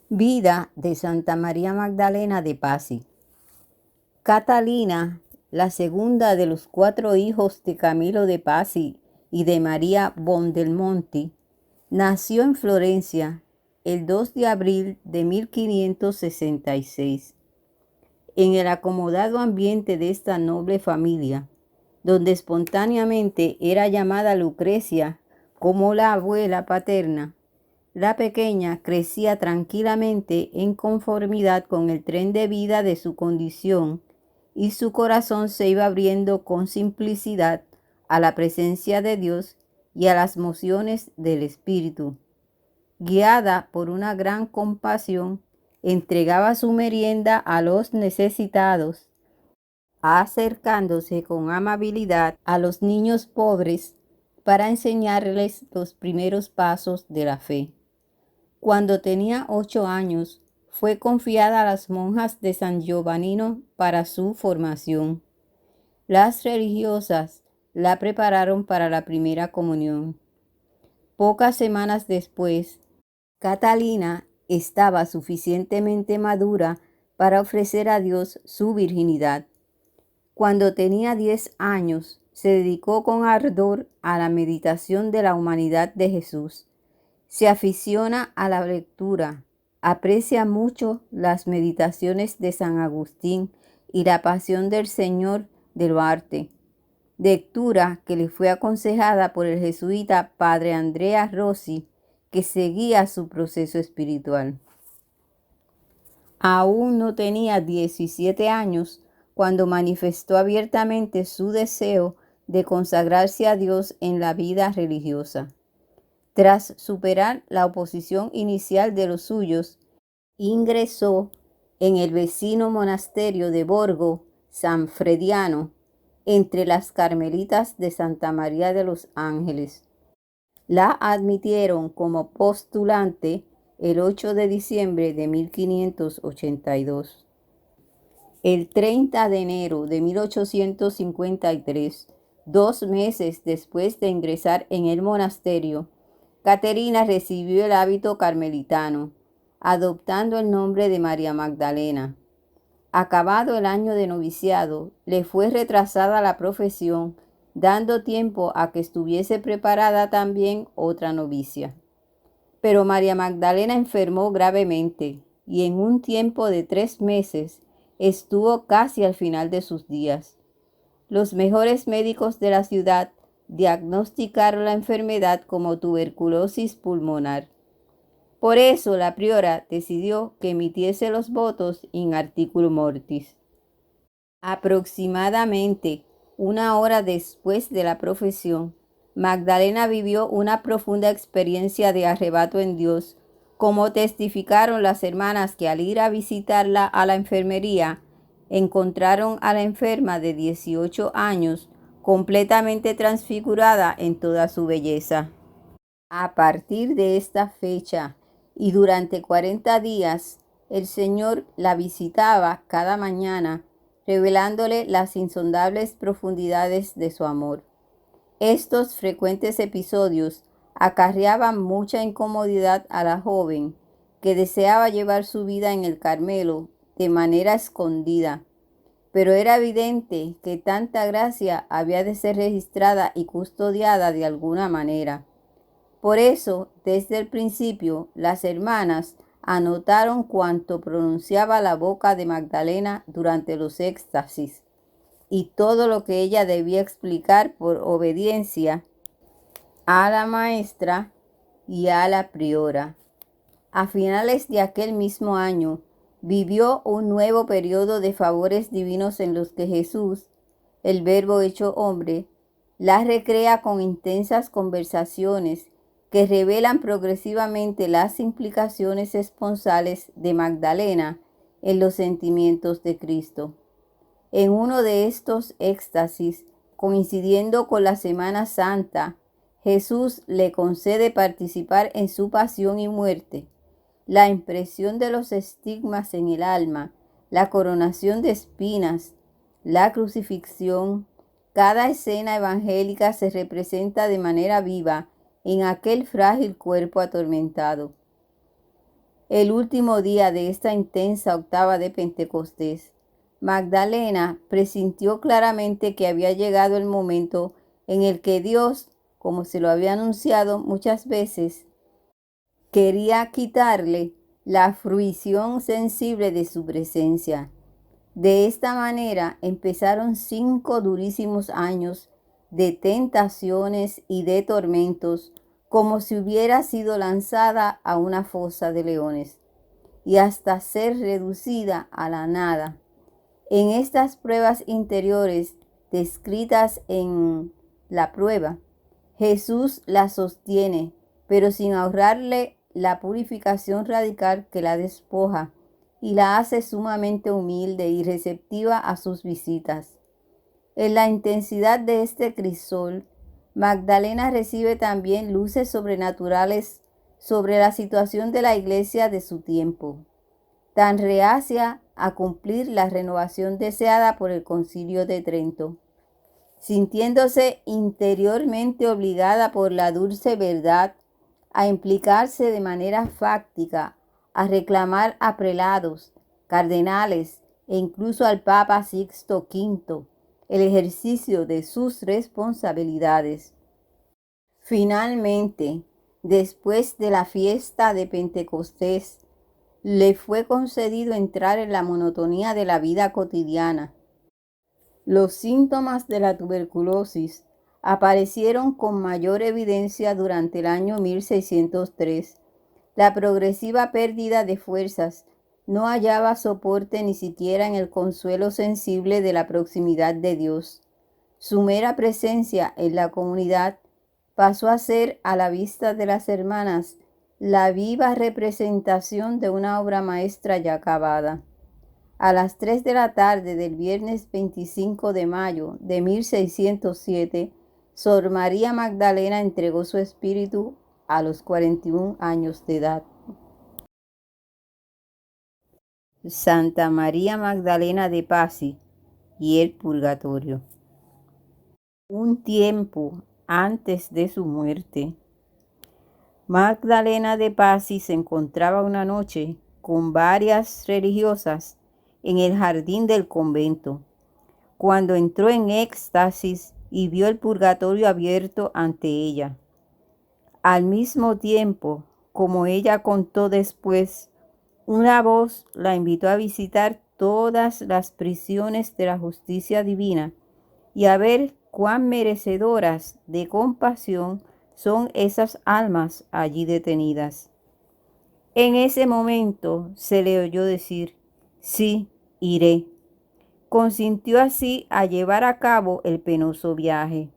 Vida de Santa María Magdalena de Pazzi. Catalina, la segunda de los 4 hijos de Camilo de Pazzi y de María Buondelmonti, nació en Florencia el 2 de abril de 1566. En el acomodado ambiente de esta noble familia, donde espontáneamente era llamada Lucrecia como la abuela paterna, la pequeña crecía tranquilamente en conformidad con el tren de vida de su condición y su corazón se iba abriendo con simplicidad a la presencia de Dios y a las mociones del Espíritu. Guiada por una gran compasión, entregaba su merienda a los necesitados, acercándose con amabilidad a los niños pobres para enseñarles los primeros pasos de la fe. Cuando tenía 8 años, fue confiada a las monjas de San Giovannino para su formación. Las religiosas la prepararon para la primera comunión. Pocas semanas después, Catalina estaba suficientemente madura para ofrecer a Dios su virginidad. Cuando tenía 10 años, se dedicó con ardor a la meditación de la humanidad de Jesús. Se aficiona a la lectura, aprecia mucho las meditaciones de San Agustín y la Pasión del Señor de Duarte, lectura que le fue aconsejada por el jesuita Padre Andrea Rossi, que seguía su proceso espiritual. Aún no tenía 17 años cuando manifestó abiertamente su deseo de consagrarse a Dios en la vida religiosa. Tras superar la oposición inicial de los suyos, ingresó en el vecino monasterio de Borgo San Frediano, entre las carmelitas de Santa María de los Ángeles. La admitieron como postulante el 8 de diciembre de 1582. El 30 de enero de 1853, 2 meses después de ingresar en el monasterio, Caterina recibió el hábito carmelitano, adoptando el nombre de María Magdalena. Acabado el año de noviciado, le fue retrasada la profesión, dando tiempo a que estuviese preparada también otra novicia. Pero María Magdalena enfermó gravemente y en un tiempo de 3 meses estuvo casi al final de sus días. Los mejores médicos de la ciudad diagnosticaron la enfermedad como tuberculosis pulmonar. Por eso la priora decidió que emitiese los votos in articulo mortis. Aproximadamente 1 hora después de la profesión, Magdalena vivió una profunda experiencia de arrebato en Dios, como testificaron las hermanas que al ir a visitarla a la enfermería, encontraron a la enferma de 18 años completamente transfigurada en toda su belleza. A partir de esta fecha y durante 40 días, el Señor la visitaba cada mañana, revelándole las insondables profundidades de su amor. Estos frecuentes episodios acarreaban mucha incomodidad a la joven, que deseaba llevar su vida en el Carmelo de manera escondida, pero era evidente que tanta gracia había de ser registrada y custodiada de alguna manera. Por eso, desde el principio, las hermanas anotaron cuanto pronunciaba la boca de Magdalena durante los éxtasis y todo lo que ella debía explicar por obediencia a la maestra y a la priora. A finales de aquel mismo año, vivió un nuevo periodo de favores divinos en los que Jesús, el Verbo hecho hombre, la recrea con intensas conversaciones que revelan progresivamente las implicaciones esponsales de Magdalena en los sentimientos de Cristo. En uno de estos éxtasis, coincidiendo con la Semana Santa, Jesús le concede participar en su pasión y muerte, la impresión de los estigmas en el alma, la coronación de espinas, la crucifixión. Cada escena evangélica se representa de manera viva en aquel frágil cuerpo atormentado. El último día de esta intensa octava de Pentecostés, Magdalena presintió claramente que había llegado el momento en el que Dios, como se lo había anunciado muchas veces, quería quitarle la fruición sensible de su presencia. De esta manera empezaron 5 durísimos años de tentaciones y de tormentos, como si hubiera sido lanzada a una fosa de leones, y hasta ser reducida a la nada. En estas pruebas interiores descritas en la prueba, Jesús la sostiene, pero sin ahorrarle la purificación radical que la despoja y la hace sumamente humilde y receptiva a sus visitas. En la intensidad de este crisol, Magdalena recibe también luces sobrenaturales sobre la situación de la iglesia de su tiempo, tan reacia a cumplir la renovación deseada por el Concilio de Trento. Sintiéndose interiormente obligada por la dulce verdad a implicarse de manera fáctica, a reclamar a prelados, cardenales e incluso al Papa Sixto V el ejercicio de sus responsabilidades. Finalmente, después de la fiesta de Pentecostés, le fue concedido entrar en la monotonía de la vida cotidiana. Los síntomas de la tuberculosis aparecieron con mayor evidencia durante el año 1603. La progresiva pérdida de fuerzas no hallaba soporte ni siquiera en el consuelo sensible de la proximidad de Dios. Su mera presencia en la comunidad pasó a ser, a la vista de las hermanas, la viva representación de una obra maestra ya acabada. A las 3 de la tarde del viernes 25 de mayo de 1607, Sor María Magdalena entregó su espíritu a los 41 años de edad. Santa María Magdalena de Pazzi y el Purgatorio. Un tiempo antes de su muerte, Magdalena de Pazzi se encontraba una noche con varias religiosas en el jardín del convento, cuando entró en éxtasis y vio el purgatorio abierto ante ella. Al mismo tiempo, como ella contó después, una voz la invitó a visitar todas las prisiones de la justicia divina y a ver cuán merecedoras de compasión son esas almas allí detenidas. En ese momento se le oyó decir: sí, iré. Consintió así a llevar a cabo el penoso viaje.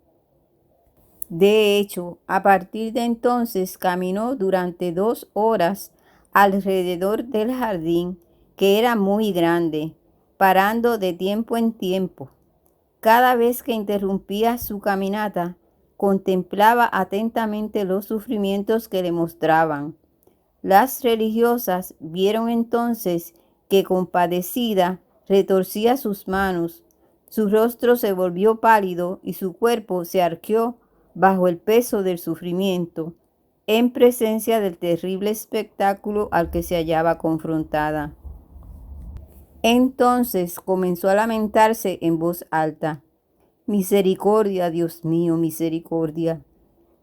De hecho, a partir de entonces caminó durante 2 horas alrededor del jardín, que era muy grande, parando de tiempo en tiempo. Cada vez que interrumpía su caminata, contemplaba atentamente los sufrimientos que le mostraban. Las religiosas vieron entonces que, compadecida, retorcía sus manos, su rostro se volvió pálido y su cuerpo se arqueó bajo el peso del sufrimiento, en presencia del terrible espectáculo al que se hallaba confrontada. Entonces comenzó a lamentarse en voz alta: misericordia, Dios mío, misericordia.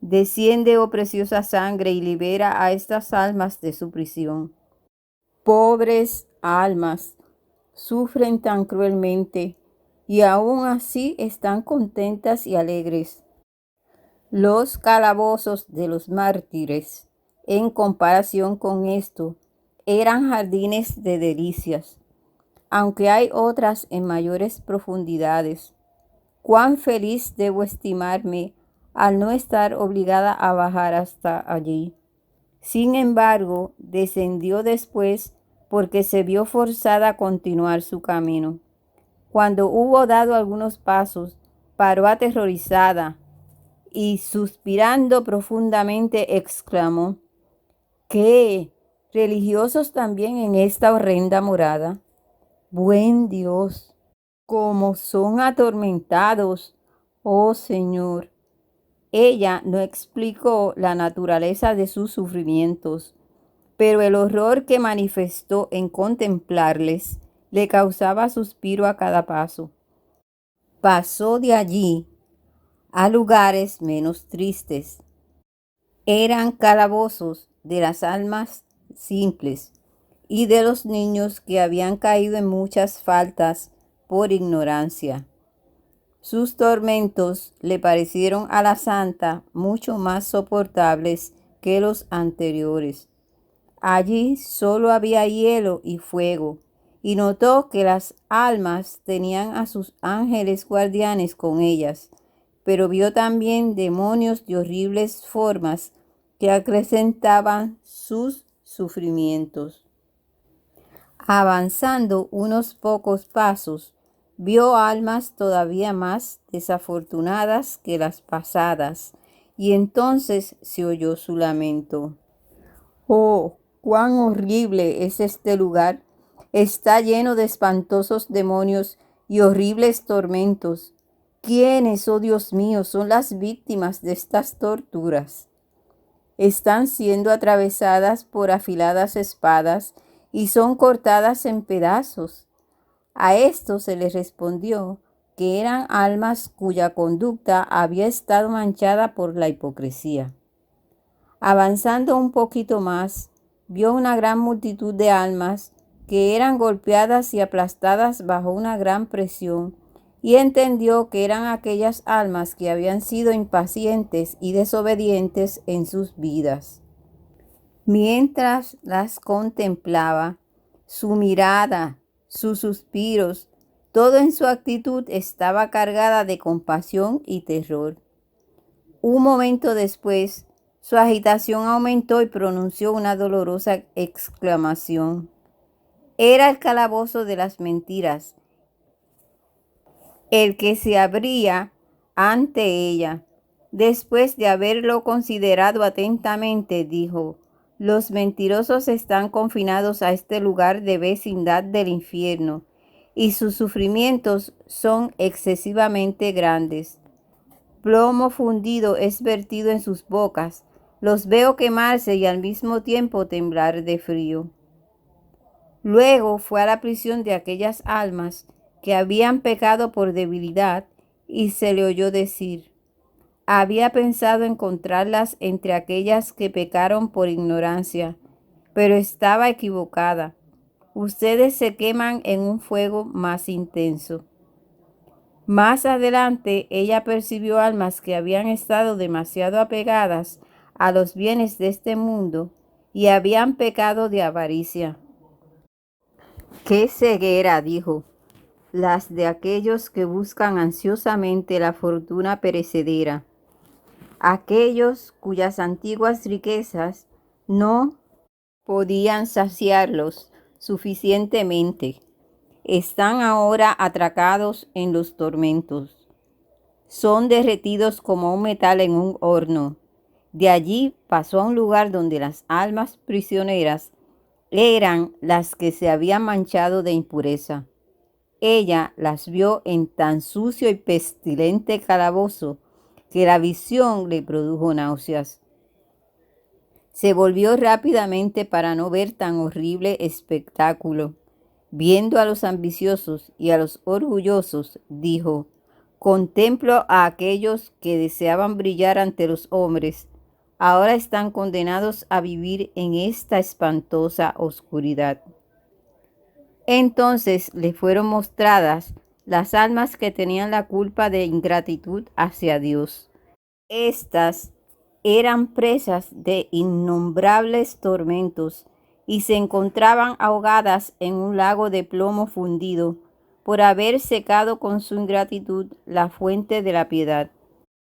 Desciende, oh preciosa sangre, y libera a estas almas de su prisión. Pobres almas, sufren tan cruelmente y aún así están contentas y alegres. Los calabozos de los mártires, en comparación con esto, eran jardines de delicias, aunque hay otras en mayores profundidades. Cuán feliz debo estimarme al no estar obligada a bajar hasta allí. Sin embargo, descendió después porque se vio forzada a continuar su camino. Cuando hubo dado algunos pasos, paró aterrorizada y, suspirando profundamente, exclamó: ¿qué? ¿Religiosos también en esta horrenda morada? Buen Dios, cómo son atormentados, oh Señor. Ella no explicó la naturaleza de sus sufrimientos, pero el horror que manifestó en contemplarles le causaba suspiro a cada paso. Pasó de allí a lugares menos tristes. Eran calabozos de las almas simples y de los niños que habían caído en muchas faltas por ignorancia. Sus tormentos le parecieron a la santa mucho más soportables que los anteriores. Allí solo había hielo y fuego, y notó que las almas tenían a sus ángeles guardianes con ellas, pero vio también demonios de horribles formas que acrecentaban sus sufrimientos. Avanzando unos pocos pasos, vio almas todavía más desafortunadas que las pasadas, y entonces se oyó su lamento. ¡Oh, cuán horrible es este lugar! Está lleno de espantosos demonios y horribles tormentos. ¿Quiénes, oh Dios mío, son las víctimas de estas torturas? Están siendo atravesadas por afiladas espadas y son cortadas en pedazos. A esto se les respondió que eran almas cuya conducta había estado manchada por la hipocresía. Avanzando un poquito más, vio una gran multitud de almas que eran golpeadas y aplastadas bajo una gran presión, y entendió que eran aquellas almas que habían sido impacientes y desobedientes en sus vidas. Mientras las contemplaba, su mirada, sus suspiros, todo en su actitud estaba cargada de compasión y terror. Un momento después, su agitación aumentó y pronunció una dolorosa exclamación. Era el calabozo de las mentiras, el que se abría ante ella. Después de haberlo considerado atentamente, dijo: los mentirosos están confinados a este lugar de vecindad del infierno, y sus sufrimientos son excesivamente grandes. Plomo fundido es vertido en sus bocas. Los veo quemarse y al mismo tiempo temblar de frío. Luego fue a la prisión de aquellas almas que habían pecado por debilidad y se le oyó decir: había pensado encontrarlas entre aquellas que pecaron por ignorancia, pero estaba equivocada. Ustedes se queman en un fuego más intenso. Más adelante, ella percibió almas que habían estado demasiado apegadas a los bienes de este mundo y habían pecado de avaricia. ¡Qué ceguera!, dijo, las de aquellos que buscan ansiosamente la fortuna perecedera. Aquellos cuyas antiguas riquezas no podían saciarlos suficientemente, están ahora atracados en los tormentos. Son derretidos como un metal en un horno. De allí pasó a un lugar donde las almas prisioneras eran las que se habían manchado de impureza. Ella las vio en tan sucio y pestilente calabozo que la visión le produjo náuseas. Se volvió rápidamente para no ver tan horrible espectáculo. Viendo a los ambiciosos y a los orgullosos, dijo: contemplo a aquellos que deseaban brillar ante los hombres. Ahora están condenados a vivir en esta espantosa oscuridad. Entonces le fueron mostradas las almas que tenían la culpa de ingratitud hacia Dios. Estas eran presas de innombrables tormentos y se encontraban ahogadas en un lago de plomo fundido por haber secado con su ingratitud la fuente de la piedad.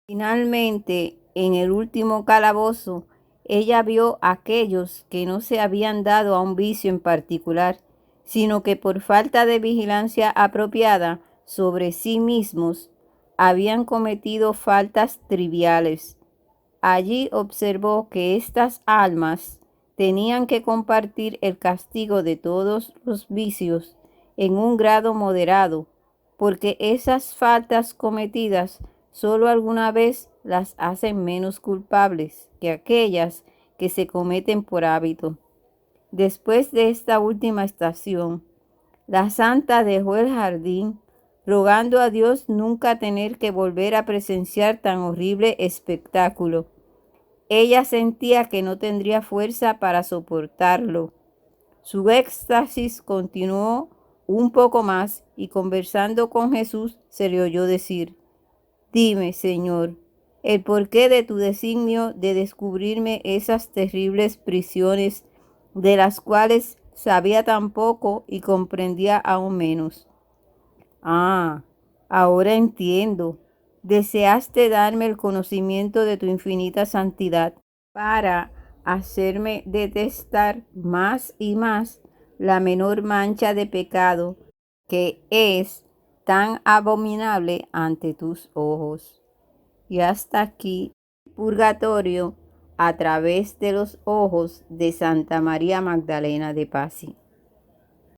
Finalmente, en el último calabozo, ella vio a aquellos que no se habían dado a un vicio en particular, sino que por falta de vigilancia apropiada sobre sí mismos, habían cometido faltas triviales. Allí observó que estas almas tenían que compartir el castigo de todos los vicios en un grado moderado, porque esas faltas cometidas solo alguna vez las hacen menos culpables que aquellas que se cometen por hábito. Después de esta última estación, la santa dejó el jardín, rogando a Dios nunca tener que volver a presenciar tan horrible espectáculo. Ella sentía que no tendría fuerza para soportarlo. Su éxtasis continuó un poco más y conversando con Jesús se le oyó decir: Dime, Señor, el porqué de tu designio de descubrirme esas terribles prisiones de las cuales sabía tan poco y comprendía aún menos. Ah, ahora entiendo. Deseaste darme el conocimiento de tu infinita santidad para hacerme detestar más y más la menor mancha de pecado que es tan abominable ante tus ojos. Y hasta aquí, Purgatorio a través de los ojos de Santa María Magdalena de Pasi.